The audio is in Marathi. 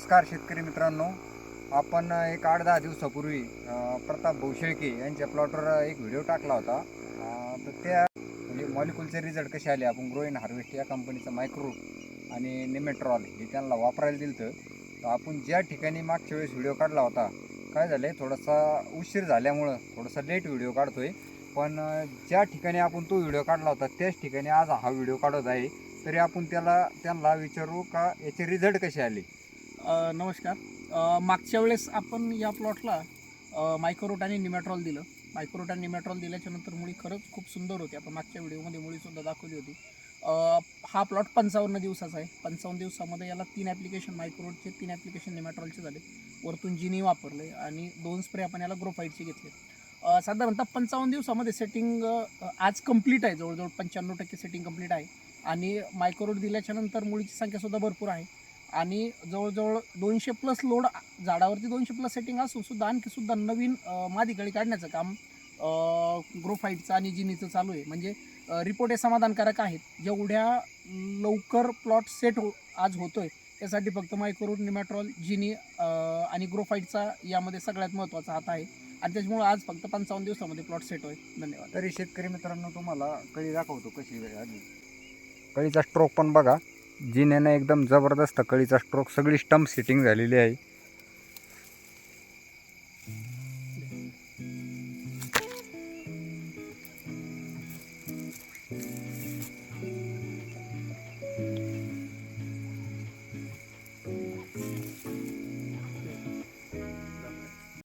नमस्कार शेतकरी मित्रांनो, आपण एक 8-10 दिवसापूर्वी प्रताप भाऊ शेळके यांच्या प्लॉटवर एक व्हिडिओ टाकला होता. तर त्या म्हणजे मॉलिक्युलचे रिझल्ट कसे आले, आपण ग्रो इन हार्वेस्ट या कंपनीचं मायक्रो आणि निमेट्रॉल हे त्यांना वापरायला दिलं तर आपण ज्या ठिकाणी मागच्या वेळेस व्हिडिओ काढला होता, काय झालं आहे थोडासा उशीर झाल्यामुळं थोडासा लेट व्हिडिओ काढतो आहे. पण ज्या ठिकाणी आपण तो व्हिडिओ काढला होता त्याच ठिकाणी आज हा व्हिडिओ काढत आहे. तरी आपण त्यांना विचारू का याचे रिझल्ट कसे आले. नमस्कार. मागच्या वेळेस आपण या प्लॉटला मायक्रोरूट आणि निमॅट्रॉल दिलं. मायक्रोरूट आणि निमॅट्रॉल दिल्याच्यानंतर मुळी खरंच खूप सुंदर होती. आपण मागच्या व्हिडिओमध्ये मुळीसुद्धा दाखवली होती. हा प्लॉट 55 दिवसाचा आहे. 55 दिवसामध्ये याला 3 ॲप्लिकेशन मायक्रोरूटचे, 3 ॲप्लिकेशन निमॅट्रॉलचे झाले. वरतून जिनी वापरले आणि 2 स्प्रे आपण याला ग्रोफाईटचे घेतले. साधारणतः 55 दिवसामध्ये सेटिंग आज कंप्लीट आहे. जवळजवळ 95% सेटिंग कंप्लीट आहे आणि मायक्रोरूट दिल्याच्यानंतर मुळीची संख्यासुद्धा भरपूर आहे आणि जवळजवळ 200+ लोड झाडावरती 200+ सेटिंग असून सुद्धा आणखीसुद्धा नवीन मादी कळी काढण्याचं काम ग्रोफाईटचं आणि जिनीचं चालू आहे. म्हणजे रिपोर्ट हे समाधानकारक आहेत. जेवढ्या लवकर प्लॉट सेट आज होतोय त्यासाठी फक्त मायक्रोरूट, निमॅट्रॉल, जिनी आणि ग्रोफाईटचा यामध्ये सगळ्यात महत्त्वाचा हात आहे आणि त्याच्यामुळे आज फक्त 55 दिवसामध्ये प्लॉट सेट होईल. धन्यवाद. तरी शेतकरी मित्रांनो, तुम्हाला कळी दाखवतो कशी आली. कळीचा स्ट्रोक पण बघा, जिन्यानं एकदम जबरदस्त कळीचा स्ट्रोक, सगळी स्टंप सिटिंग झालेली आहे.